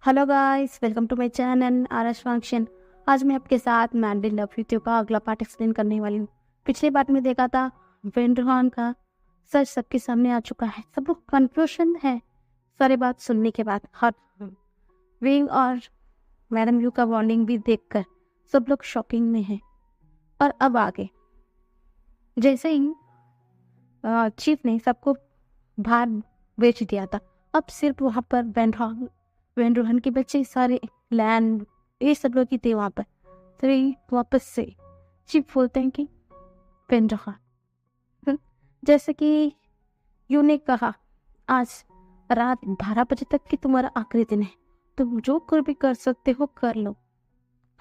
Hello guys, welcome to my channel RS function. आज मैं आपके साथ मैंडी लव यू टू का अगला पार्ट एक्सप्लेन करने वाली हूँ। पिछले पार्ट में देखा था वेंड्रहान का सच सबके सामने आ चुका है। सब लोग कंफ्यूजन है सारी बात सुनने के बाद। हर विंग और मैडम यू का बॉन्डिंग भी देखकर सब लोग शॉकिंग में हैं। और अब आगे जैसे ही चीफ ने सबको बाहर बेच दिया था, अब सिर्फ वहां पर वेंड्रोहन के बच्चे सारे लैंड ये सब लोग ही थे वहां पर। तभी वापस से चीफ बोलते हैं कि वेंड्रोहन, जैसे कि यू ने कहा, आज रात 12 बजे तक की तुम्हारा आखिरी दिन है। तुम जो कुछ भी कर सकते हो कर लो,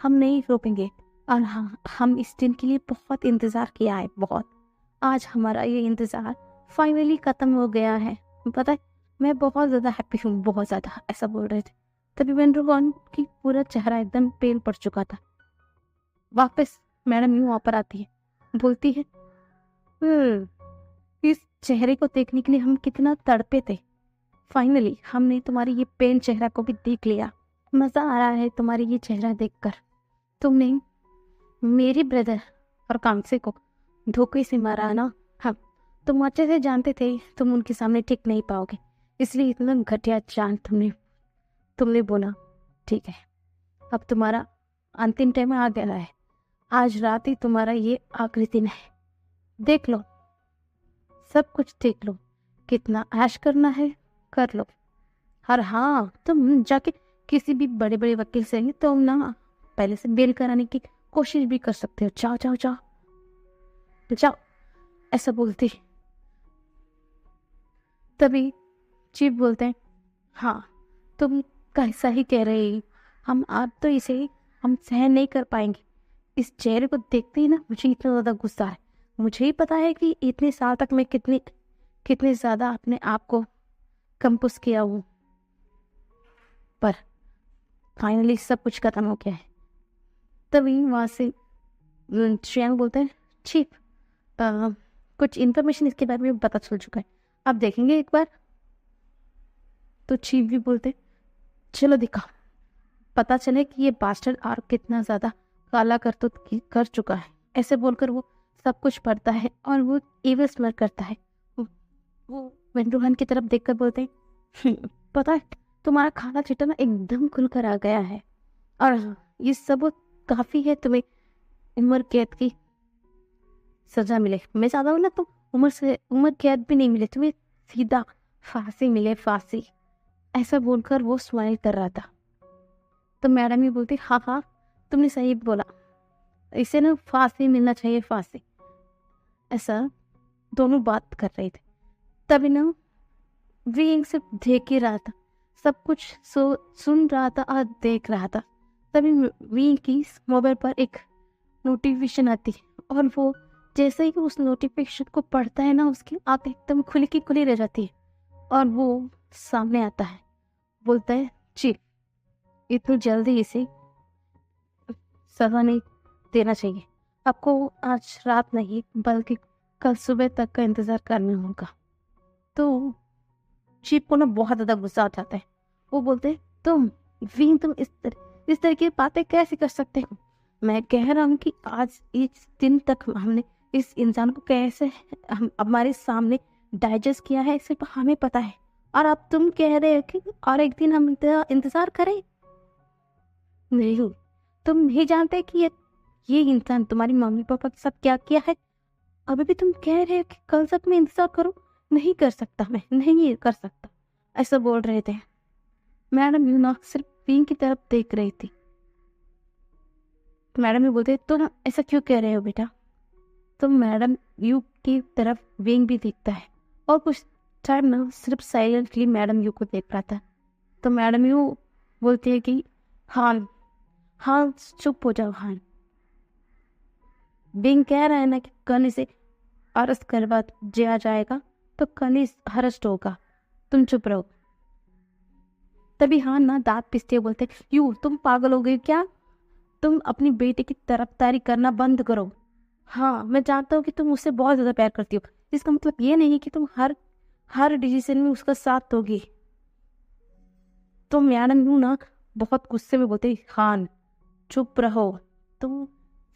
हम नहीं रोकेंगे। और हाँ, हम इस दिन के लिए बहुत इंतजार किया है, बहुत। आज हमारा ये इंतजार फाइनली खत्म हो गया है। पता है, मैं बहुत ज्यादा हैप्पी हूँ, बहुत ज्यादा, ऐसा बोल रहे थे। तभी वेंड्रोगॉन की पूरा चेहरा एकदम पेल पड़ चुका था। वापस मैडम यूं वहां पर आती है, बोलती है, इस चेहरे को देखने के लिए हम कितना तड़पे थे। फाइनली हमने तुम्हारी ये पेन चेहरा को भी देख लिया। मजा आ रहा है तुम्हारी ये चेहरा देखकर। तुमने मेरे ब्रदर और कांसे को धोखे से मारा ना। हाँ, तुम अच्छे से जानते थे तुम उनके सामने टिक नहीं पाओगे, इसलिए इतना घटिया चांद तुमने बोला। ठीक है, अब तुम्हारा अंतिम टाइम आ गया है। आज रात ही तुम्हारा ये आखिरी दिन है। देख लो, सब कुछ देख लो, कितना ऐश करना है कर लो। और हाँ, तुम जाके किसी भी बड़े बड़े वकील से तुम ना पहले से बेल कराने की कोशिश भी कर सकते हो। जाओ जाओ जाओ जाओ, ऐसा बोलती। तभी चीफ बोलते हैं, हाँ तुम कैसा ही कह रहे हो। हम आप तो इसे हम सहन नहीं कर पाएंगे। इस चेहरे को देखते ही ना मुझे इतना ज्यादा गुस्सा है। मुझे ही पता है कि इतने साल तक मैं कितनी कितने ज्यादा अपने आप को कंपोज किया हूँ, पर फाइनली सब कुछ खत्म हो गया है। तभी वहां से श्रेयांग बोलते हैं, चीफ कुछ इन्फॉर्मेशन इसके बारे में पता चल चुका है, आप देखेंगे एक बार। तो चीफ भी बोलते, चलो दिखाओ, पता चले कि ये बास्टर्ड और कितना ज्यादा काला कर चुका है। ऐसे बोलकर वो सब कुछ पढ़ता है और वो इविल स्मेल करता है। वो वेंड्रोहन की तरफ देखकर बोलते हैं, पता है तुम्हारा खाना छिटा एकदम खुलकर आ गया है। और ये सब काफी है, तुम्हें उम्र कैद की सजा मिले। मैं चाहता हूँ ना तुम उम्र कैद भी नहीं मिले, तुम्हें सीधा फांसी मिले, फांसी। ऐसा बोलकर वो स्माइल कर रहा था। तो मैडम ही बोलती, हाँ हाँ तुमने सही बोला, इसे ना फांसी मिलना चाहिए, फांसी। ऐसा दोनों बात कर रहे थे। तभी ना विंग सिर्फ देख ही रहा था, सब कुछ सुन रहा था और देख रहा था। तभी विंग की मोबाइल पर एक नोटिफिकेशन आती है और वो जैसे ही उस नोटिफिकेशन को पढ़ता है ना, उसकी आंख एकदम खुली की खुली रह जाती है। और वो सामने आता है, बोलता है, जी इतनी जल्दी इसे सजा नहीं देना चाहिए। आपको आज रात नहीं बल्कि कल सुबह तक का इंतजार करना होगा। तो चीफ को ना बहुत ज्यादा गुस्सा आ जाता है। वो बोलते हैं, तुम इस तरह की बातें कैसे कर सकते हो। मैं कह रहा हूँ कि आज इस दिन तक हमने इस इंसान को कैसे हम हमारे सामने डाइजेस्ट किया है, सिर्फ हमें पता है। और अब तुम कह रहे हो कि और एक दिन हम इंतजार करें। नहीं, तुम नहीं जानते कि ये इंसान तुम्हारी मम्मी पापा के साथ क्या किया है। अभी भी तुम कह रहे हो कि कल तक मैं इंतजार करूं। नहीं कर सकता, मैं नहीं कर सकता, ऐसा बोल रहे थे। मैडम यू ना सिर्फ विंग की तरफ देख रही थी। मैडम यू बोलते, तुम ऐसा क्यों कह रहे हो बेटा। तो मैडम यू की तरफ विंग भी देखता है और कुछ टाइम ना सिर्फ साइलेंटली मैडम यू को देख रहा था। तो मैडम यू बोलती है कि हाँ हाँ चुप हो जाओ। हाँ, विंग कह रहा है ना कि कल इसे अरेस्ट करवा दिया जाएगा, तो कल ही अरेस्ट होगा, तुम चुप रहो। तभी हाँ ना दांत पिसते हुए बोलते, यू तुम पागल हो गई क्या। तुम अपनी बेटी की तरफदारी करना बंद करो। हाँ, मैं जानता हूँ कि तुम उससे बहुत ज्यादा प्यार करती हो, इसका मतलब ये नहीं कि तुम हर डिसीजन में उसका साथ दोगी। तो मैडम यूं ना बहुत गुस्से में बोलते, खान चुप रहो, तुम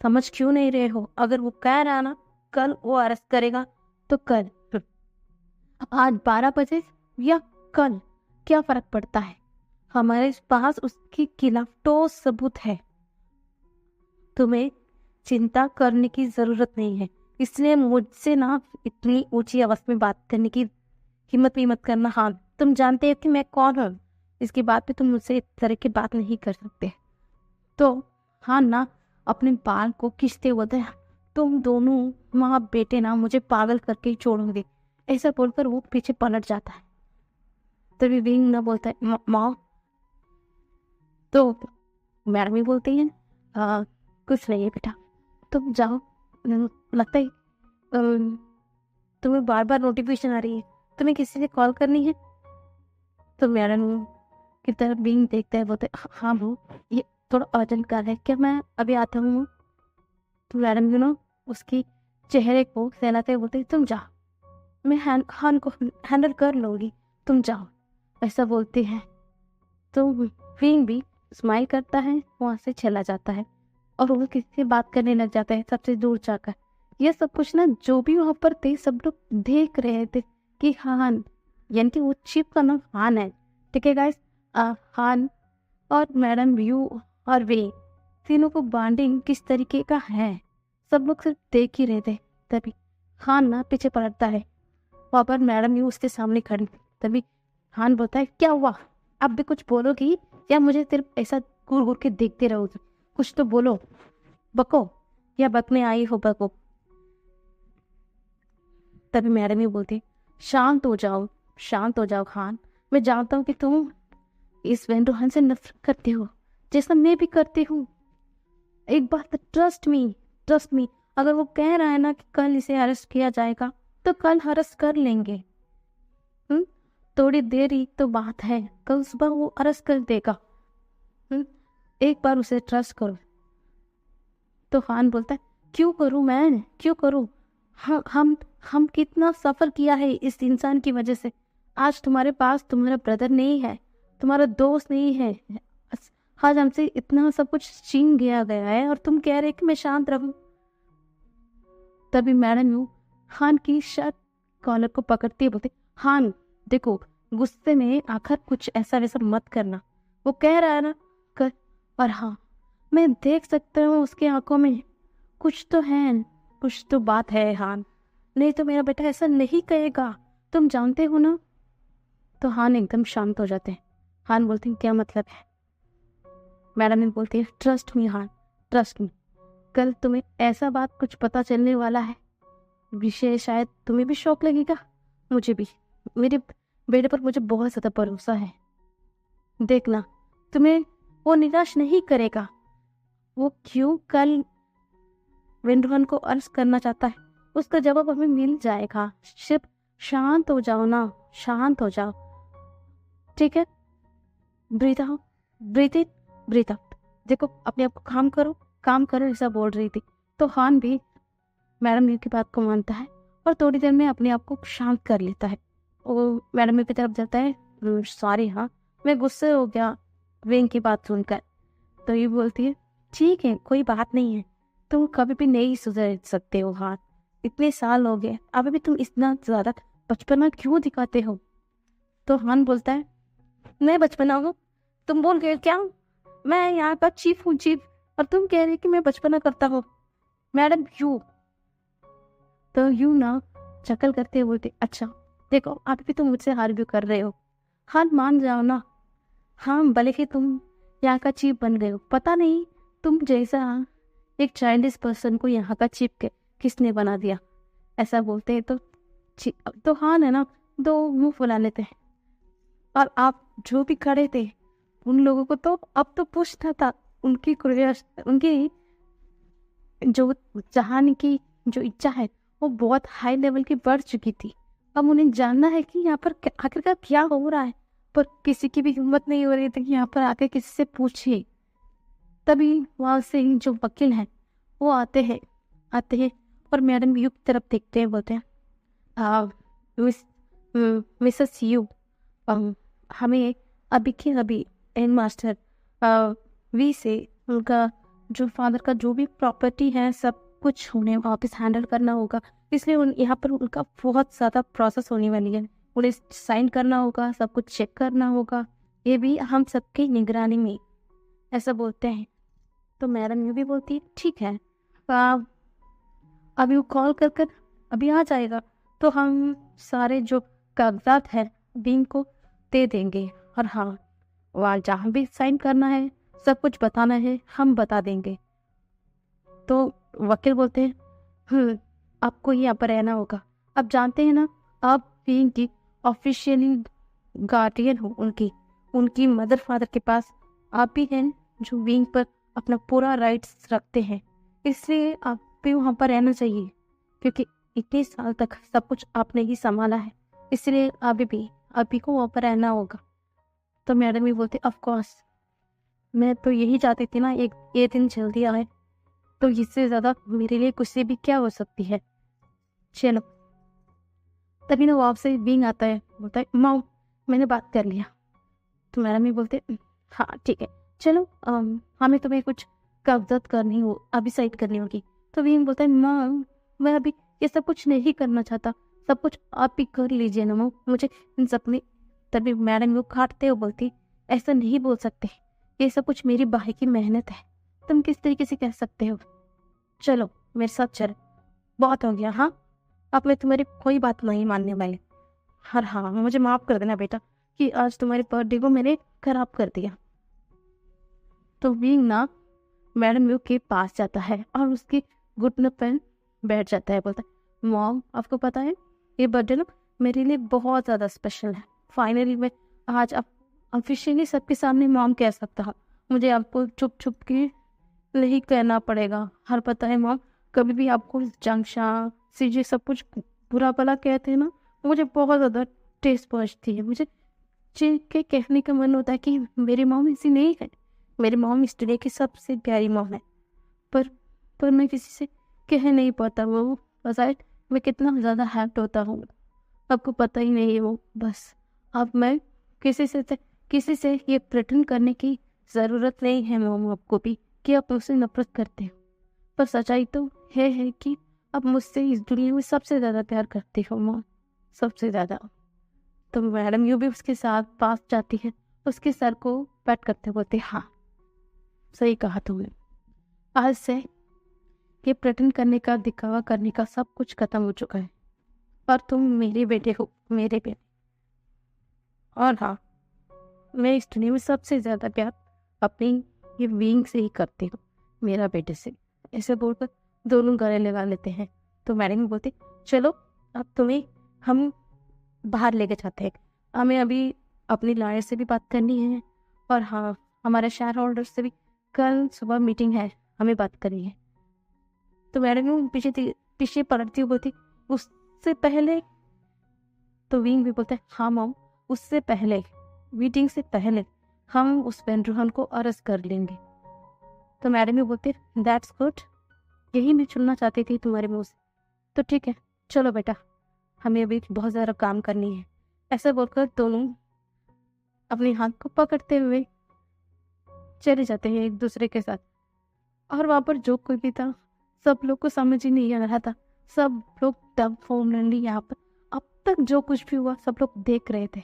समझ क्यों नहीं रहे हो? अगर वो कह रहा ना कल वो अरेस्ट करेगा तो कल, आज 12 बजे या कल, क्या फर्क पड़ता है? हमारे पास उसके खिलाफ ठोस सबूत है। तुम्हें चिंता करने की जरूरत नहीं है। इसलिए मुझसे ना इतनी ऊंची आवाज में बात करने की हिम्मत भी मत करना। हाँ, तुम जानते हो कि मैं कौन हूँ। इसके बाद भी तुम मुझसे इस तरह की बात नहीं कर सकते। तो हाँ ना अपने बाल को खींचते हुए बोलते, तुम दोनों माँ बेटे ना मुझे पागल करके ही छोड़ोगे। ऐसा बोलकर वो पीछे पलट जाता है। तभी विंग ना बोलता है, माँ। तो मैडम ही बोलती है, कुछ नहीं है बेटा, तुम जाओ। लगता है तुम्हें बार बार नोटिफिकेशन आ रही है, तुम्हें किसी से कॉल करनी है? तो मैडम की तरफ विंग देखता है, बोलते, हाँ वो ये थोड़ा अर्जेंट काम है, क्या मैं अभी आता हूँ? तो मैडम उसकी चेहरे को सहलाते हुए बोलते, तुम जाओ, मैं खान को हैंडल कर लूंगी, तुम जाओ, ऐसा बोलते हैं। तो विंग भी स्माइल करता है, वहां से चला जाता है और वो किसी से बात करने लग जाता है सबसे दूर जाकर। ये सब कुछ ना जो भी वहां पर थे सब लोग देख रहे थे कि हान, यानी कि वो चिप का नाम हान है। ठीक है गाइस, हान और मैडम यू और वे तीनों को बॉन्डिंग किस तरीके का है सब लोग सिर्फ देख ही रहे थे। तभी खान ना पीछे पलटता है, वहां पर मैडम यू उसके सामने खड़ी। तभी खान बोलता है, क्या हुआ? अब भी कुछ बोलोगी या मुझे सिर्फ ऐसा घूर घूर के देखते रहोगे? कुछ तो बोलो, बको या बकने आई हो बको। तभी मैडम ही बोलती, शांत हो जाओ, शांत हो जाओ खान। मैं जानता हूँ कि तुम इस वेंडोहन से नफरत करते हो जैसा मैं भी करती हूँ। एक बात ट्रस्ट मी, ट्रस्ट मी, अगर वो कह रहा है ना कि कल इसे अरेस्ट किया जाएगा तो कल अरेस्ट कर लेंगे। थोड़ी देर ही तो बात है, कल सुबह वो अरेस्ट कर देगा। एक बार उसे ट्रस्ट करो। तो खान बोलता है, क्यों करूं मैं, क्यों करूं? हम कितना सफर किया है इस इंसान की वजह से। आज तुम्हारे पास तुम्हारा ब्रदर नहीं है, तुम्हारा दोस्त नहीं है, आज हमसे इतना सब कुछ छीन गया है और तुम कह रहे कि मैं शांत रहूं। तभी मैडम यू खान की शर्ट कॉलर को पकड़ती है, बोलते, खान देखो, गुस्से में आकर कुछ ऐसा वैसा मत करना। वो कह रहा है ना कर, और हाँ मैं देख सकता हूँ उसके आंखों में कुछ तो है, कुछ तो बात है हान, नहीं तो मेरा बेटा ऐसा नहीं कहेगा, तुम जानते हो ना। तो हान एकदम शांत हो जाते हैं। हान बोलते हैं, क्या मतलब है? मैडम ने बोलती है, ट्रस्ट मी हान, ट्रस्ट मी, कल तुम्हें ऐसा बात कुछ पता चलने वाला है, विषय शायद तुम्हें भी शौक लगेगा, मुझे भी। मेरे बेटे पर मुझे बहुत ज्यादा भरोसा है, देखना तुम्हें वो निराश नहीं करेगा। वो क्यों कल वेंड्रोहन को अरेस्ट करना चाहता है उसका जवाब हमें मिल जाएगा। सिर्फ शांत हो जाओ ना, शांत हो जाओ, ठीक है? ब्रीथ आउट, ब्रीथ इन, ब्रीथ आउट। देखो अपने आप को काम करो, काम करो, ऐसा बोल रही थी। तो खान भी मैडम की बात को मानता है और थोड़ी देर में अपने आप को शांत कर लेता है। वो मैडम की तरफ जाता है, सॉरी हाँ मैं गुस्से हो गया विंग की बात सुनकर। तो ये बोलती है, ठीक है कोई बात नहीं है, तुम कभी भी नहीं सुधर सकते हो। हाँ इतने साल हो गए, अभी भी तुम इतना ज्यादा बचपना क्यों दिखाते हो? तो हान बोलता है, मैं बचपना हूँ? तुम बोल गए क्या? मैं यहाँ का चीफ हूँ, चीफ, और तुम कह रहे कि मैं बचपना करता हूँ? Madam you. तो यू ना चकल करते हुए बोलते, अच्छा देखो आप भी तुम मुझसे आर्ग्यू कर रहे हो, हान मान जाओ ना। हाँ भले ही तुम यहाँ का चीफ बन गए हो, पता नहीं तुम जैसा एक चाइल्डिश पर्सन को यहाँ का चीफ किसने बना दिया। ऐसा बोलते हैं तो हाँ है ना, दो मुंह फुला लेते हैं। और आप जो भी खड़े थे उन लोगों को तो अब तो पूछना था, उनकी उनकी जो चाहने की जो इच्छा है वो बहुत हाई लेवल की बढ़ चुकी थी। अब उन्हें जानना है कि यहाँ पर आखिरकार क्या हो रहा है, पर किसी की भी हिम्मत नहीं हो रही थी कि यहाँ पर आके किसी से पूछिए। तभी वहां से जो वकील हैं वो आते हैं और मैडम यू की तरफ देखते हैं, बोलते हैं, मिसेस यू, हमें अभी के अभी एंड मास्टर वी से उनका जो फादर का जो भी प्रॉपर्टी है सब कुछ उन्हें वापस हैंडल करना होगा। इसलिए यहाँ पर उनका बहुत ज़्यादा प्रोसेस होने वाली है। उन्हें साइन करना होगा, सब कुछ चेक करना होगा, ये भी हम सबकी निगरानी में, ऐसा बोलते हैं। तो मैडम यूँ भी बोलती है ठीक है, अभी वो कॉल कर कर अभी आ जाएगा, तो हम सारे जो कागजात हैं बीन को दे देंगे, और हाँ वहाँ जहाँ भी साइन करना है सब कुछ बताना है हम बता देंगे। तो वकील बोलते हैं आपको यहाँ पर रहना होगा। अब जानते हैं ना, आप बीन की ऑफिशियली गार्डियन हो, उनकी मदर फादर के पास आप भी हैं जो विंग पर अपना पूरा राइट्स रखते हैं, इसलिए आप भी वहाँ पर रहना चाहिए, क्योंकि इतने साल तक सब कुछ आपने ही संभाला है, इसलिए अभी को वहाँ पर रहना होगा। तो मैडम भी बोलते ऑफ कोर्स, मैं तो यही चाहती थी ना ये दिन जल्दी आए, तो इससे ज़्यादा मेरे लिए कुछ से भी क्या हो सकती है। चलो, तभी ना वो आपसे विंग आता है, बोलता है माँ मैंने बात कर लिया। तो मैडम भी बोलते हाँ ठीक है चलो, हमें तुम्हें कुछ कागजात करनी हो, अभी साइन करनी होगी। तो विंग बोलता है माँ मैं अभी ये सब कुछ नहीं करना चाहता, सब कुछ आप ही कर लीजिए ना माँ, मुझे इन सब में। तभी मैडम वो काटते हो बोलती ऐसा नहीं बोल सकते, ये सब कुछ मेरी भाई की मेहनत है, तुम किस तरीके से कह सकते हो। चलो मेरे साथ चलो, बहुत हो गया। हाँ अब मैं तुम्हारी कोई बात नहीं मानने वाली। हाँ मुझे माफ़ कर देना बेटा कि आज तुम्हारे बर्थडे को मैंने खराब कर दिया। तो विंग ना मैडम यू के पास जाता है और उसकी घुटने पर बैठ जाता है, बोलता है मॉम आपको पता है ये बर्थडे ना मेरे लिए बहुत ज़्यादा स्पेशल है। फाइनली मैं आज आप ऑफिशियली सबके सामने मॉम कह सकता हूँ, मुझे आपको चुप चुप के नहीं कहना पड़ेगा। हर पता है मॉम, कभी भी आपको जंक्शा सीजे सब कुछ बुरा भला कहते हैं ना, मुझे बहुत ज़्यादा टेस्ट पहुँचती है। मुझे चिढ़ के कहने का मन होता है कि मेरी मॉम ऐसी नहीं है, मेरी मॉम इस दुनिया की सबसे प्यारी मॉम है, पर मैं किसी से कह नहीं पाता वो बजाय मैं कितना ज़्यादा हैप्ट होता हूँ, आपको पता ही नहीं है वो। बस अब मैं किसी से ये प्रिटेंड करने की ज़रूरत नहीं है मॉम आपको भी कि आप मुझसे नफरत करते हो, पर सच्चाई तो है कि अब मुझसे इस दुनिया में सबसे ज़्यादा प्यार करती हो मॉम, सबसे ज़्यादा। तो मैडम यूँ भी उसके साथ पास जाती है, उसके सर को पैट करते बोलते हाँ सही कहा तुमने, आज से ये प्रिटेंड करने का दिखावा करने का सब कुछ खत्म हो चुका है, और तुम मेरे बेटे हो, मेरे बेटे। और हाँ मैं इस दुनिया में सबसे ज़्यादा प्यार अपनी ये विंग से ही करती हूँ, मेरा बेटे से। ऐसे बोलकर दोनों गले लगा लेते हैं। तो मैडम बोलती चलो अब तुम्हें हम बाहर लेके जाते हैं, हमें अभी अपनी लॉयर से भी बात करनी है, और हाँ हमारे शेयर होल्डर से भी कल सुबह मीटिंग है, हमें बात करनी है। तो मैडम पीछे पलटती हुई बोलती उससे पहले। तो विंग भी बोलते हाँ मॉम, उससे पहले, मीटिंग से पहले हम उस पेंड्रोहन को अरेस्ट कर लेंगे। तो मैडम भी बोलते दैट्स गुड, यही मैं सुनना चाहती थी तुम्हारे मुँह से। तो ठीक है चलो बेटा, हमें अभी बहुत ज़्यादा काम करनी है। ऐसा बोलकर दोनों अपने हाथ को पकड़ते हुए चले जाते हैं एक दूसरे के साथ। और वहाँ पर जो कोई भी था सब लोग को समझ ही नहीं आ रहा था, सब लोग डब फॉर्मली यहाँ पर अब तक जो कुछ भी हुआ सब लोग देख रहे थे,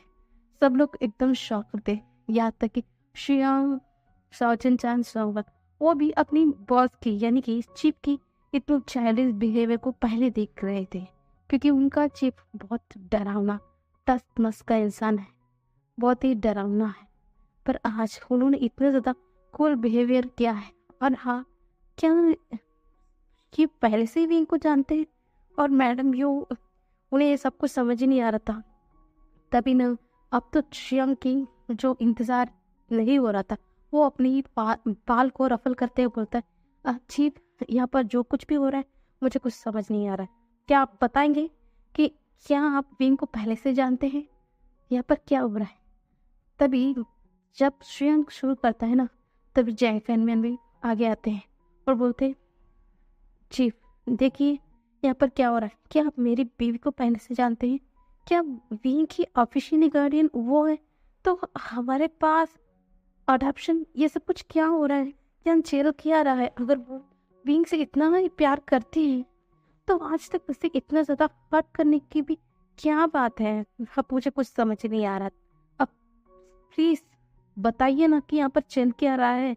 सब लोग एकदम शॉक थे। यहाँ तक कि श्रेयांग साउचन चांद सोवत वो भी अपनी बॉस की यानी कि चीफ की इतनी चाइल्डिश बिहेवियर को पहले देख रहे थे, क्योंकि उनका चीफ बहुत डरावना टस मस का इंसान है, बहुत ही डरावना है। पर आज उन्होंने इतना ज़्यादा कूल बिहेवियर किया है। और हाँ क्या ये पहले से भी इनको जानते हैं, और मैडम यू उन्हें ये सब कुछ समझ ही नहीं आ रहा था। तभी ना अब तो श्रेयांग की जो इंतज़ार नहीं हो रहा था, वो अपनी बाल को रफल करते हुए बोलता है चीफ यहाँ पर जो कुछ भी हो रहा है मुझे कुछ समझ नहीं आ रहा है, क्या आप बताएंगे कि क्या आप विंग को पहले से जानते हैं, यहाँ पर क्या हो रहा है। तभी जब श्रेयांग शुरू करता है ना, तभी जैंग फैनमैन भी आगे आते हैं और बोलते हैं चीफ देखिए यहाँ पर क्या हो रहा है, क्या आप मेरी बीवी को पहले से जानते हैं, क्या विंग की ऑफिशियल गार्डियन वो है, तो हमारे पास अडॉप्शन, ये सब कुछ क्या हो रहा है? या चेहरा क्या रहा है? अगर वो बीइंग से इतना ही प्यार करती है तो आज तक उससे इतना ज्यादा बात करने की भी क्या बात है? अब मुझे कुछ समझ नहीं आ रहा। अब प्लीज बताइए ना कि यहाँ पर चल क्या रहा है।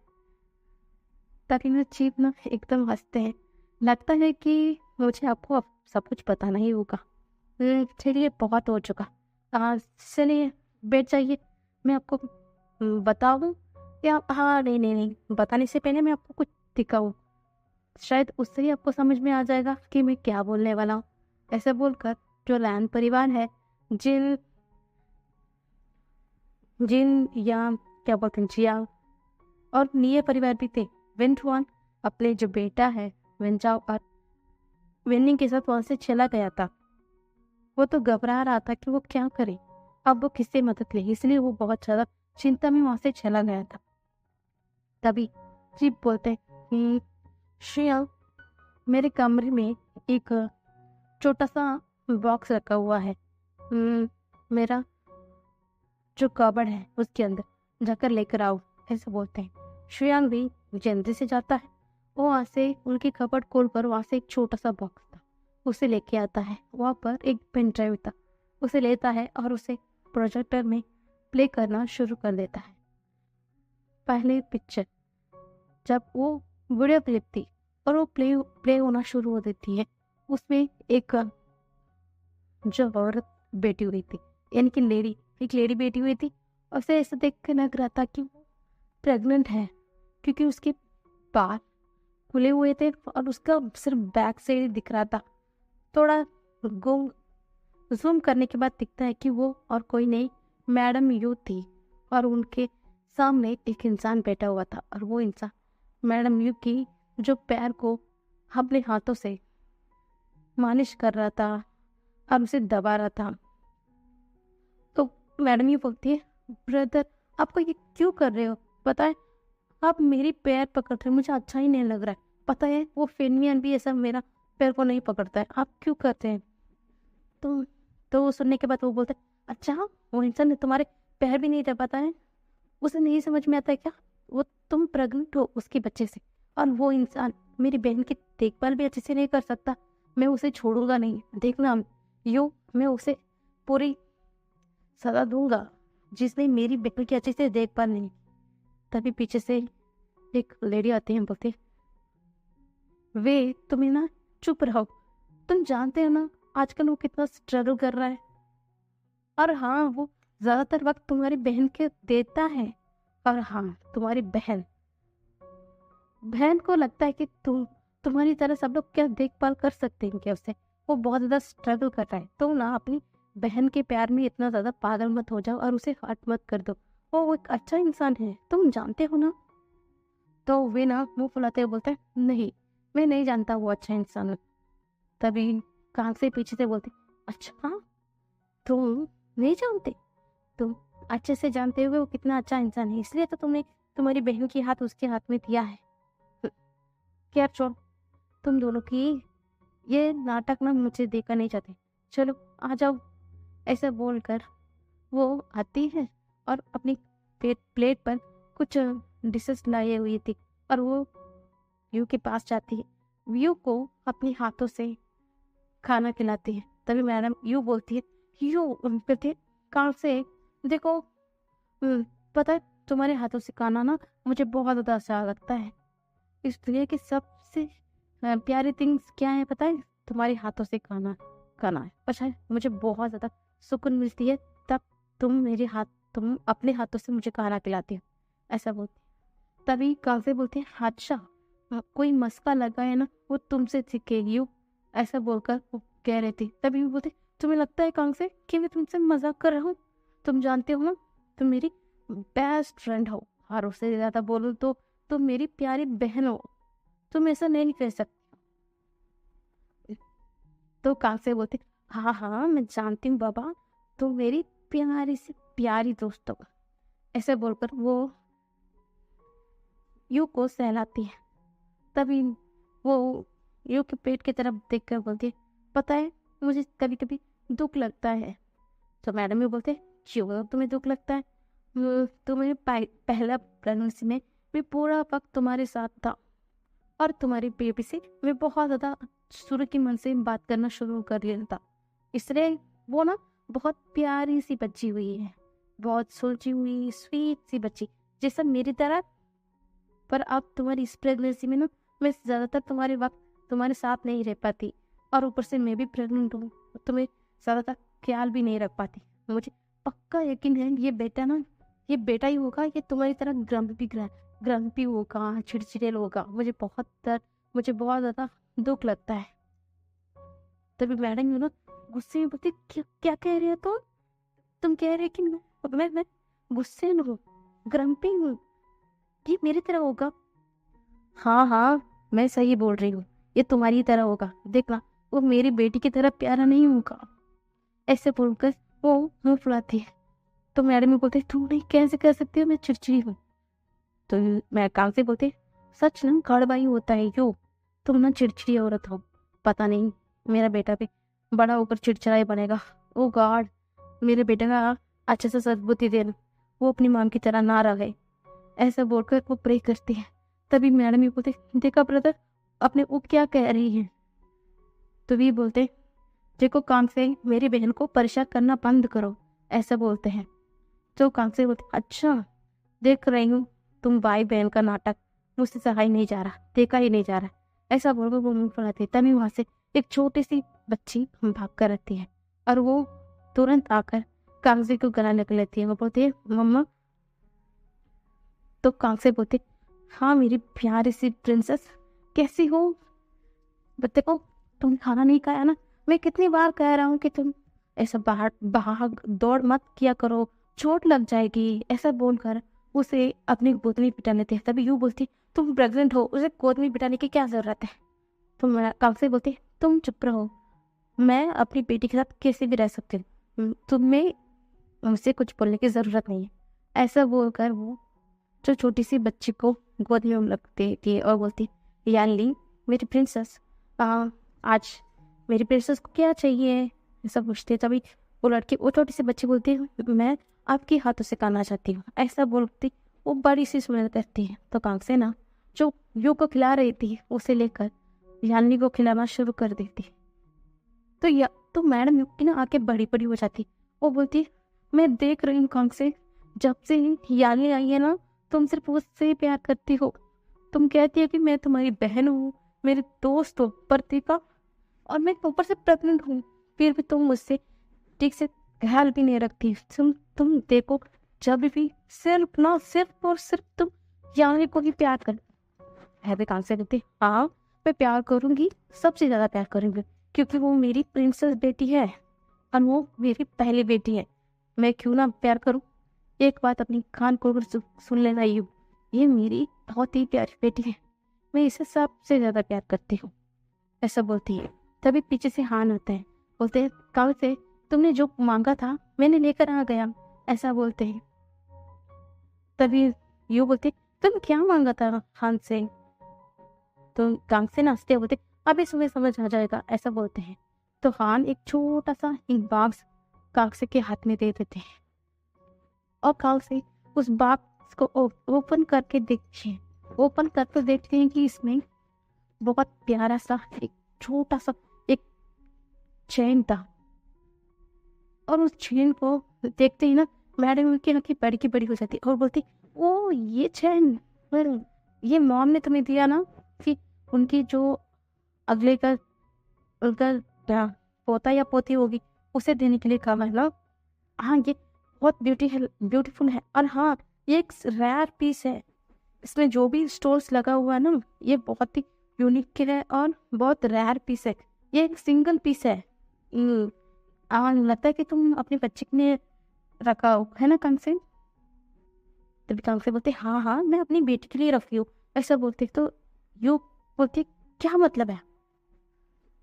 तभी ना चीप ना एकदम हंसते हैं। लगता है कि मुझे आपको अब सब कुछ बताना ही होगा। चलिए बहुत हो चुका। चलिए बैठ जाइए। मैं आपको बताऊं या हाँ, नहीं नहीं नहीं, बताने से पहले मैं आपको कुछ दिखाऊं। शायद उससे ही आपको समझ में आ जाएगा कि मैं क्या बोलने वाला हूँ। ऐसे बोलकर जो लैन परिवार है, जिन जिन या क्या बोलते हैं, जिया और निये परिवार भी थे, विंटवान अपने जो बेटा है विंचाओ और विनिंग के साथ वहां से चला गया था। वो तो घबरा रहा था कि वो क्या करे, अब वो किससे मदद ले, इसलिए वो बहुत ज्यादा चिंता में वहां से चला गया था। तभी जीप बोलते हैं कि श्रेया, मेरे कमरे में एक छोटा सा बॉक्स रखा हुआ है। मेरा जो कबर्ड है उसके अंदर जाकर लेकर आओ, ऐसे बोलते हैं। श्रेयांग भी जल्दी से जाता है। वो वहां से उनकी कबर्ड खोल कर वहां से एक छोटा सा बॉक्स था उसे लेके आता है। वहां पर एक पेन ड्राइव था, उसे लेता है और उसे प्रोजेक्टर में प्ले करना शुरू कर देता है। पहले पिक्चर, जब वो वीडियो क्लिप थी और वो प्ले प्ले होना शुरू हो देती है, उसमें एक जो औरत बैठी हुई थी, यानी कि एक लेडी बैठी हुई थी। और उसे ऐसा देख कर लग रहा था कि वो प्रेग्नेंट है, क्योंकि उसके बाल खुले हुए थे और उसका सिर्फ बैक साइड ही दिख रहा था। थोड़ा गुम जूम करने के बाद दिखता है कि वो और कोई नहीं, मैडम यू थी। और उनके सामने एक इंसान बैठा हुआ था और वो इंसान मैडम यू की जो पैर को अपने हाथों से मालिश कर रहा था और उसे दबा रहा था। तो मैडम ये बोलती है, ब्रदर आपको ये क्यों कर रहे हो? पता है आप मेरी पैर पकड़ रहे हो, मुझे अच्छा ही नहीं लग रहा है। पता है वो फेनमियन भी ऐसा मेरा पैर को नहीं पकड़ता है, आप क्यों करते हैं? तो वो सुनने के बाद वो बोलते, अच्छा वो इंसान ने तुम्हारे पैर भी नहीं दबाता है? उसे नहीं समझ में आता है क्या? वो तुम प्रेग्नेंट हो उसके बच्चे से, और वो इंसान मेरी बहन की देखभाल भी अच्छे से नहीं कर सकता। मैं उसे छोड़ूंगा नहीं, देखना यू, मैं उसे पूरी सजा दूंगा जिसने मेरी बहन की अच्छे से देखभाल नहीं। तभी पीछे से एक लेडी आती है, बोलती वे तुम्हें ना चुप रहो, तुम जानते हो ना आजकल वो कितना स्ट्रगल कर रहा है। और हाँ, वो ज्यादातर वक्त तुम्हारी बहन के देता है। और हाँ, तुम्हारी बहन बहन को लगता है कि तुम्हारी तरह सब लोग क्या देखभाल कर सकते हैं क्या उससे? वो बहुत ज्यादा स्ट्रगल कर रहा है। तो ना अपनी बहन के प्यार में इतना ज्यादा पागल मत हो जाओ और उसे हर्ट मत कर दो। वो एक अच्छा इंसान है, तुम जानते हो ना। तो वे ना मुंह फुलाते हुए बोलते हैं, नहीं मैं नहीं जानता वो अच्छा इंसान है। तभी कान से पीछे से बोलते, अच्छा तुम नहीं जानते? तुम अच्छे से जानते हो वो कितना अच्छा इंसान है, इसलिए तो तुमने तुम्हारी बहन की हाथ उसके हाथ में दिया है। क्या छोड़, तुम दोनों की ये नाटक ना मुझे देखना नहीं चाहते, चलो आ जाओ। ऐसा बोलकर वो आती है और अपनी प्लेट पर कुछ डिशेस लाई हुई थी और वो व्यू के पास जाती है। व्यू को अपने हाथों से खाना खिलाती है। तभी मैडम यू बोलती है, यू कहती है, कहाँ से देखो, पता है तुम्हारे हाथों से खाना ना मुझे बहुत ज्यादा अच्छा लगता है। इस दुनिया की सबसे प्यारी थिंग्स क्या है पता है? तुम्हारे हाथों से खाना खाना है। अच्छा, मुझे बहुत ज्यादा सुकून मिलती है तब तुम अपने हाथों से मुझे खाना खिलाती हो, ऐसा बोलती है। तभी कासे बोलते हैं, अच्छा कोई मस्का लगा है ना वो तुमसे सीखेगी वो, ऐसा बोलकर वो कह रहे थे। तभी वो बोलते, तुम्हें लगता है कांसे कि मैं तुमसे मजाक कर रहा हूँ? तुम जानते हो ना तुम मेरी बेस्ट फ्रेंड हो, और उससे ज्यादा बोलो तो तुम मेरी प्यारी बहन हो, तुम ऐसा नहीं कह सकते। तो कांसे बोलते, हाँ हाँ मैं जानती हूँ बाबा, तुम मेरी प्यारी से प्यारी दोस्त हो, ऐसे बोलकर वो यू को सहलाती है। तभी वो यू के पेट की तरफ देखकर बोलती है, पता है मुझे कभी कभी दुख लगता है। तो मैडम भी बोलते, क्यों तुम्हें दुख लगता है? तुम्हें पहला प्रेगनेंसी में मैं पूरा वक्त तुम्हारे साथ था और तुम्हारी बेबी से मैं बहुत ज़्यादा शुरू के मन से बात करना शुरू कर लिया था। इसलिए वो ना बहुत प्यारी सी बच्ची हुई है, बहुत सुलझी हुई स्वीट सी बच्ची, जैसा मेरी तरह। पर अब तुम्हारी इस प्रेगनेंसी में ना मैं ज़्यादातर तुम्हारे वक्त तुम्हारे साथ नहीं रह पाती, और ऊपर से मैं भी प्रेग्नेंट हूँ, तुम्हें ज़्यादातर ख्याल भी नहीं रख पाती। मुझे पक्का यकीन है ये बेटा ना, ये बेटा ही होगा, ये तुम्हारी तरह ग्रम्पी होगा, चिड़चिड़े होगा। मुझे बहुत ज़्यादा दुख लगता है। तभी मैडम यू ना गुस्से में बोलती, क्या क्या कह रही हो तुम कह रहे कि मैं गुस्से में हूँ, ग्रम्पी हूँ, ये मेरी तरह होगा। हाँ हाँ, मैं सही बोल रही हूँ, ये तुम्हारी तरह होगा, देखना वो मेरी बेटी की तरह प्यारा नहीं होगा। ऐसे बोलकर वो मुंह फुलाती है। तो मैडम भी बोलते, तू नहीं कैसे कर सकती हो, मैं चिड़चिड़ी हूँ। तो मैं काम से बोलते, सच ना कड़वाई होता है यो, तुम ना चिड़चिड़ी औरत हो। पता नहीं मेरा बेटा भी बड़ा होकर चिड़चिड़ाई बनेगा। ओ गॉड, मेरे बेटे का अच्छे से सद्बुद्धि देना, वो अपनी माँ की तरह ना रहे। ऐसा बोलकर वो प्रे करती है। तभी मैडम ही बोलते, देखा ब्रदर अपने वो क्या कह रही है। तो भी बोलते, देखो काम से मेरी बहन को परेशान करना बंद करो, ऐसा बोलते हैं। तो काम से बोलते, अच्छा देख रही हूँ तुम भाई बहन का नाटक मुझसे सहा नहीं जा रहा, देखा ही नहीं जा रहा, ऐसा बोलकर वो मुंह फुलाती। तभी वहां से एक छोटी सी बच्ची भाग कर रहती है और वो तुरंत आकर कागजे को गला लग लेती है। वो बोलती है, मम्मा। तो कागजे बोलती, हाँ मेरी प्यारी सी प्रिंसेस, कैसी हो? बच्चे को तुम खाना नहीं खाया ना, मैं कितनी बार कह रहा हूँ कि तुम ऐसा बाहर भाग दौड़ मत किया करो, चोट लग जाएगी, ऐसा बोलकर उसे अपनी गोद में बिठा लेते हैं। तभी यूँ बोलती, तुम प्रेग्नेंट हो, उसे गोद में बिठाने की क्या जरूरत है? तो मैं काम से बोलती, तुम चुप रहो, मैं अपनी बेटी के साथ कैसे भी रह सकती हूँ, तुम्हें मुझसे कुछ बोलने की जरूरत नहीं है। ऐसा बोलकर वो जो छोटी सी बच्ची को गोद में रख देती है और बोलती, यानी मेरी प्रिंसेस, आज मेरी प्रिंसेस को क्या चाहिए, ऐसा पूछते। तभी वो छोटी सी बच्ची बोलती है, मैं आपके हाथों से खाना चाहती हूँ, ऐसा बोलती। वो बड़ी सी सुंदर करती है। तो कांग से ना जो यू को खिला रही थी उसे लेकर यानी को खिलाना शुरू कर देती। तो मैडम यू की ना आके बड़ी बड़ी हो जाती। वो बोलती, मैं देख रही हूँ कांग से, जब से यानी आई है ना, तुम सिर्फ उससे प्यार करती हो। तुम कहती हो कि मैं तुम्हारी बहन हूँ, मेरी दोस्त हो प्रतिभा, और मैं ऊपर से प्रेग्नेंट हूँ, फिर भी तुम मुझसे ठीक से ख्याल भी नहीं रखती। तुम देखो, जब भी सिर्फ और सिर्फ तुम यानी को ही प्यार कर। है कहाँ से कहती, हाँ मैं प्यार करूंगी, सबसे ज्यादा प्यार करूंगी, क्योंकि वो मेरी प्रिंसेस बेटी है और वो मेरी पहली बेटी है। मैं क्यों ना प्यार करूं? एक बात अपनी कान खोलकर सुन लेना, ये मेरी बहुत ही प्यारी बेटी है, मैं इसे सबसे ज्यादा प्यार करती हूँ, ऐसा बोलती है। तभी पीछे से हान आता है। बोलते हैं, कल से तुमने जो मांगा था मैंने लेकर आ गया, ऐसा बोलते हैं। तभी यू बोलते, तुम क्या मांगा था हान से? तो कांग से नाचते बोलते, अभी सुबह समझ आ जाएगा, ऐसा बोलते हैं। तो हान एक छोटा सा एक बॉक्स कांग के हाथ में दे देते हैं और कांग से उस बॉक्स को ओपन करके देखते हैं कि इसमें बहुत प्यारा सा एक छोटा सा एक चैन था। और उस चैन को देखते ही ना मैडम की आंखें बड़ी की बड़ी हो जाती और बोलती, ओ ये चैन ये मॉम ने तुम्हें दिया ना, कि उनकी जो अगले का उनका क्या पोता या पोती होगी उसे देने के लिए कहा है ना। हाँ ये बहुत ब्यूटीफुल है, और हाँ ये एक रेयर पीस है, इसमें जो भी स्टोन्स लगा हुआ है ना ये बहुत ही यूनिक है और बहुत रेयर पीस है, ये एक सिंगल पीस है। लगता है कि तुम अपने बच्चे के लिए रखा हो, है ना कांग से? तभी कांग से बोलते, हाँ हाँ मैं अपनी बेटी के लिए रखी हूँ, ऐसा बोलते। तो यू बोलते, क्या मतलब है?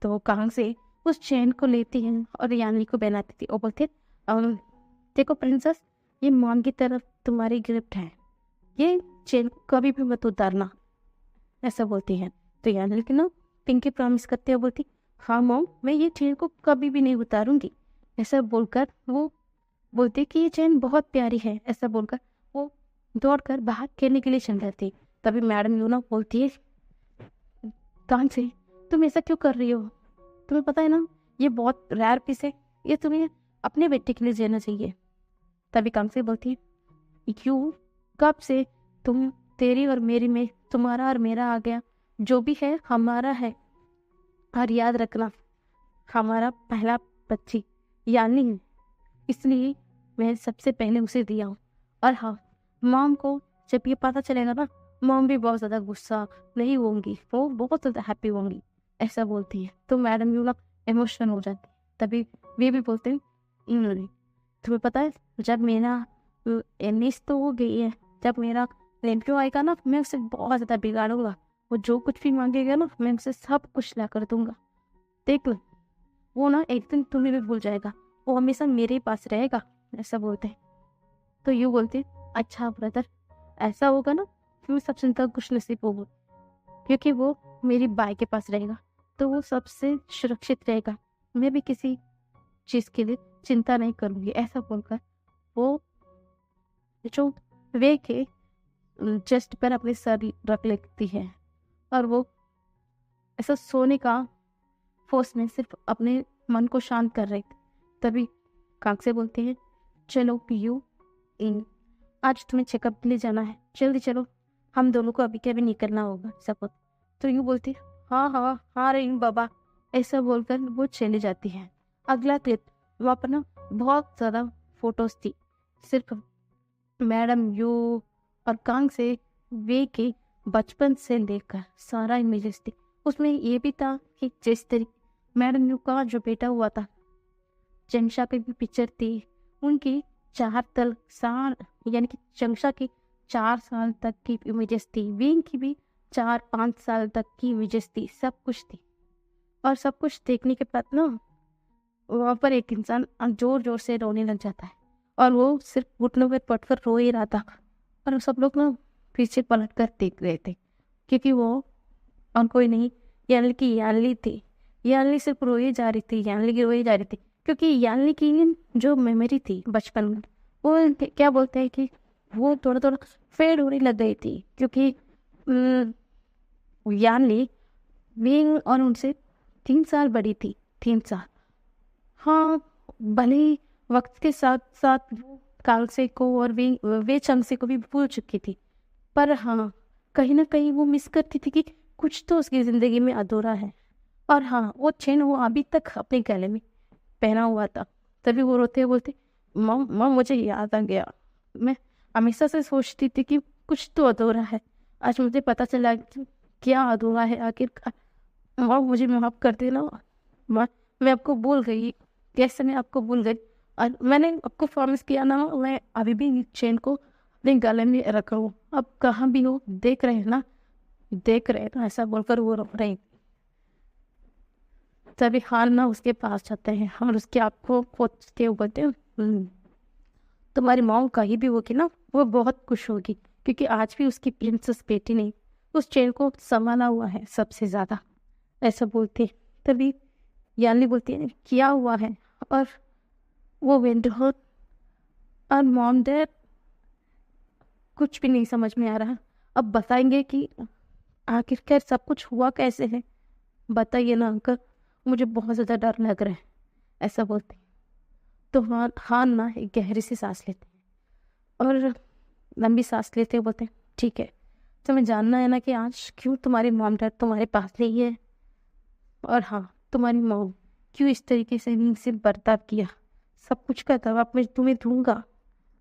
तो कांग से उस चेन को लेती है और यानी को पहनाती थी और बोलते, देखो प्रिंसेस, ये मॉम की तरफ तुम्हारी गिफ्ट है, ये चेन कभी भी मत उतारना, ऐसा बोलती है। तो यानी कि ना पिंकी प्रॉमिस करते हुए बोलती, हाँ मॉम मैं ये चेन को कभी भी नहीं उतारूंगी, ऐसा बोलकर वो बोलती है कि ये चेन बहुत प्यारी है। ऐसा बोलकर वो दौड़कर बाहर खेलने के लिए चल जाती है। तभी मैडम यूना बोलती है, कान से तुम ऐसा क्यों कर रही हो? तुम्हें पता है ना ये बहुत रेयर पीस है, ये तुम्हें अपने बेटे के लिए देना चाहिए। तभी कांग से बोलती है, क्यों? कब से तुम तेरी और मेरी में तुम्हारा और मेरा आ गया? जो भी है हमारा है। और याद रखना हमारा पहला बच्ची यानी है, इसलिए मैं सबसे पहले उसे दिया हूँ। और हाँ, मॉम को जब ये पता चलेगा ना, मॉम भी बहुत ज़्यादा गुस्सा नहीं होंगी, वो बहुत ज़्यादा हैप्पी होंगी। ऐसा बोलती है तो मैडम यूला इमोशनल हो जाती है। तभी वे भी बोलते हैं, तुम्हें पता है जब मेरा एमएस तो हो गई है, जब मेरा रेंटो आएगा ना, मैं उसे बहुत ज़्यादा बिगाड़ूंगा। वो जो कुछ भी मांगेगा ना, मैं उसे सब कुछ ला कर दूंगा। देख लो, वो ना एक दिन तुम्हें भी भूल जाएगा, वो हमेशा मेरे ही पास रहेगा। ऐसा बोलते हैं तो यू बोलते हैं, अच्छा ब्रदर, ऐसा होगा ना फिर सबसे ज़्यादा खुश नसीब होगा, क्योंकि वो मेरी बाई के पास रहेगा तो वो सबसे सुरक्षित रहेगा। मैं भी किसी चीज़ के लिए चिंता नहीं करूँगी। ऐसा बोलकर वो जो वे के चेस्ट पर अपने सर रख लेती है और वो ऐसा सोने का फोर्स में सिर्फ अपने मन को शांत कर रही थी। तभी काक से बोलते हैं, चलो पीयू, आज तुम्हें चेकअप के लिए जाना है, जल्दी चलो, हम दोनों को अभी के अभी निकलना होगा सब। तो यूँ बोलती है, हाँ हाँ हाँ रही हूँ बाबा। ऐसा बोलकर वो चली जाती है। अगला क्लिप वहाँ पर ना बहुत ज़्यादा फोटोज थी, सिर्फ मैडम यू और कांग से वे के बचपन से लेकर सारा इमेजेस थी। उसमें ये भी था कि जिस तरीके मैडम यू का जो बेटा हुआ था, चंशा की भी पिक्चर थी, उनकी 4 साल यानी कि चंशा की 4 साल तक की इमेजेस थी, विंग की भी 4-5 साल तक की इमेजेस थी, सब कुछ थी। और सब कुछ देखने के बाद ना वहाँ पर एक इंसान जोर जोर से रोने लग जाता है और वो सिर्फ घुटनों पर पट कर रो ही रहा था। और सब लोग ना पीछे पलट कर देख रहे थे, क्योंकि वो और कोई नहीं, यानली की यानली थी। यानली सिर्फ रोई जा रही थी, यानली की रोई जा रही थी, क्योंकि यानली की जो मेमोरी थी बचपन में, वो क्या बोलते हैं कि वो थोड़ा थोड़ा फेड होने लग गई थी। क्योंकि यानली विंग और उनसे 3 साल बड़ी थी, 3 साल। हाँ, भले ही वक्त के साथ साथ वो कालसे को और वे चंगसे को भी भूल चुकी थी, पर हाँ कहीं ना कहीं वो मिस करती थी कि कुछ तो उसकी ज़िंदगी में अधूरा है। और हाँ, वो चेन वो अभी तक अपने गले में पहना हुआ था। तभी वो रोते हुए बोलते, मम मम मुझे याद आ गया, मैं हमेशा से सोचती थी कि कुछ तो अधूरा है, आज मुझे पता चला कि क्या अधूरा है आखिरकार। मम मुझे माफ़ कर देना, मैं आपको भूल गई, कैसे मैं आपको भूल गई। और मैंने आपको प्रॉमिस किया ना, मैं अभी भी चेन को अपने गले में रखा हूँ, अब कहाँ भी हो देख रहे हैं ना, देख रहे हैं ना। ऐसा बोलकर वो रो रही। तभी खान ना उसके पास जाते हैं और उसके आप को पोछते हुए बोलते हैं, तुम्हारी मॉम कहीं भी होगी ना, वो बहुत खुश होगी, क्योंकि आज भी उसकी प्रिंसेस बेटी ने उस चेन को संभाला हुआ है सबसे ज़्यादा। ऐसा बोलते हैं। तभी यानी बोलती है, क्या हुआ है? और वो विंडो और मॉम डैड कुछ भी नहीं समझ में आ रहा, अब बताएंगे कि आखिरकार सब कुछ हुआ कैसे है। बताइए ना अंकल, मुझे बहुत ज़्यादा डर लग रहा है। ऐसा बोलते हैं। तो हाँ ना एक गहरी सी सांस लेते हैं और लंबी सांस लेते हुए बोलते हैं, ठीक है, तुम्हें जानना है ना कि आज क्यों तुम्हारे मॉम डैड तुम्हारे पास नहीं है, और हाँ तुम्हारी मॉम क्यों इस तरीके से इनसे बर्ताव किया, सब कुछ का जवाब मैं तुम्हें दूंगा।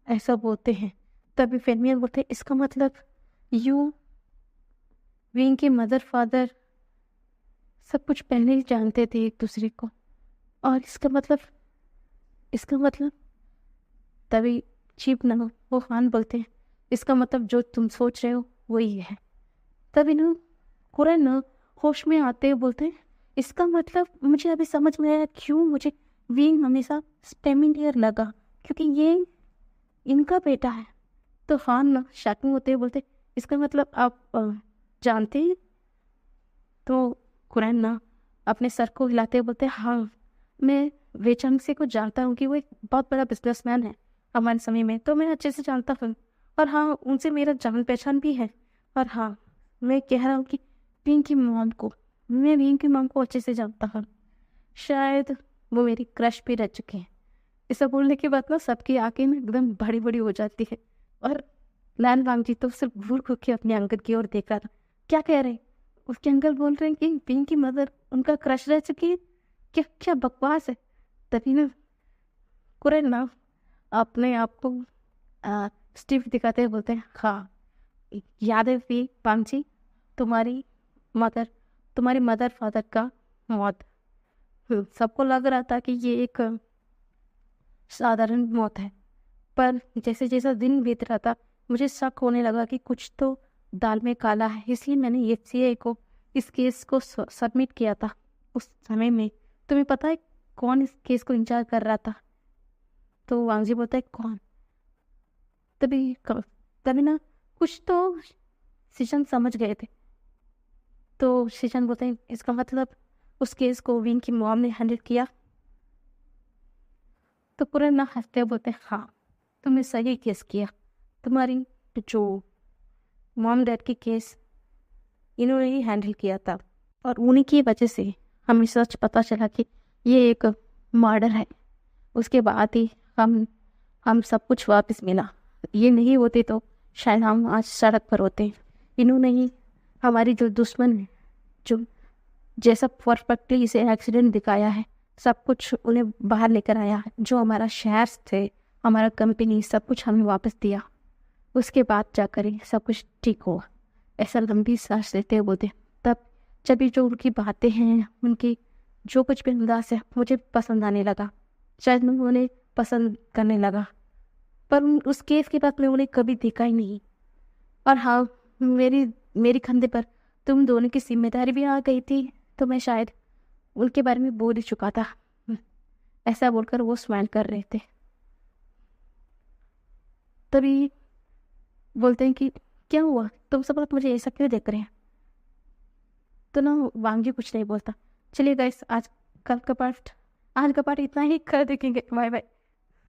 ऐसा बोलते हैं। तभी फेमियन बोलते हैं, इसका मतलब यू विंग के मदर फादर सब कुछ पहले ही जानते थे एक दूसरे को, और इसका मतलब तभी चीप ना वो खान बोलते हैं, इसका मतलब जो तुम सोच रहे हो वही है। तभी ना कुरैन ना होश में आते हुए बोलते हैं, इसका मतलब मुझे अभी समझ में आया क्यों मुझे विंग हमेशा स्टेमिनियर लगा, क्योंकि ये इनका बेटा है। तो खान ना शॉकिंग होते हुए बोलते, इसका मतलब आप जानते हैं? तो कुरैन ना अपने सर को हिलाते हुए बोलते, हाँ मैं वेचंग से को जानता हूँ कि वो एक बहुत बड़ा बिजनेसमैन है, हमारे समय में, तो मैं अच्छे से जानता हूँ। और हाँ, उनसे मेरा जान पहचान भी है। और हाँ, मैं कह रहा हूँ कि मैं पिंकी मॉम को अच्छे से जानता हूँ। शायद वो मेरी क्रश भी रह चुके हैं। ऐसा बोलने के बाद ना सबकी आंखें ना एकदम बड़ी बड़ी हो जाती है। और लैन वांगजी तो सिर्फ घूर घूर के अपने अंकल की ओर देख रहा था। क्या कह रहे हैं? उसके अंकल बोल रहे हैं कि पिंकी मदर उनका क्रश रह चुकी है। क्या क्या बकवास है। तभी ना कुरन ना अपने आप को स्टिफ दिखाते हुए बोलते हैं, हाँ याद है भी वांगजी, तुम्हारी मदर तुम्हारे मदर फादर का मौत। सबको लग रहा था कि ये एक साधारण मौत है, पर जैसे जैसा दिन बीत रहा था मुझे शक होने लगा कि कुछ तो दाल में काला है। इसलिए मैंने एफसीआई को इस केस को सबमिट किया था। उस समय में तुम्हें पता है कौन इस केस को इंचार्ज कर रहा था? तो वांगजी बोलता है, कौन? तभी तभी ना कुछ तो शीशन समझ गए थे। तो शीशन बोलते हैं, इसका मतलब उस केस को विंग की मॉम ने हैंडल किया? तो पूरा ना हंसते हुए बोलते हैं, हाँ तुमने सही केस किया। तुम्हारी जो मॉम डैड की केस इन्होंने ही हैंडल किया था, और उन्हीं की वजह से हमें सच पता चला कि ये एक मर्डर है। उसके बाद ही हम सब कुछ वापस मिला। ये नहीं होते तो शायद हम आज सड़क पर होते। इन्होंने ही हमारी जो दुश्मन है, जो जैसा परफेक्टली इसे एक्सीडेंट दिखाया है, सब कुछ उन्हें बाहर लेकर आया है। जो हमारा शेयर्स थे, हमारा कंपनी, सब कुछ हमें वापस दिया। उसके बाद जाकर ही सब कुछ ठीक हुआ। ऐसा लंबी सांस लेते हुए बोलते, तब जब ये जो उनकी बातें हैं, उनकी जो कुछ भी अंदाज है, मुझे पसंद आने लगा। शायद मैं उन्हें पसंद करने लगा। पर उस केस के बाद मैं उन्हें कभी देखा ही नहीं। और हाँ, मेरी मेरी कंधे पर तुम दोनों की जिम्मेदारी भी आ गई थी, तो मैं शायद उनके बारे में बोल ही चुका था। ऐसा बोलकर वो स्माइल कर रहे थे। तभी बोलते हैं कि क्या हुआ, तुम सब लोग मुझे ऐसा क्यों देख रहे हैं? तो ना वांगी कुछ नहीं बोलता। चलिए गाइस, आज का पार्ट इतना ही, कर देखेंगे। Bye bye.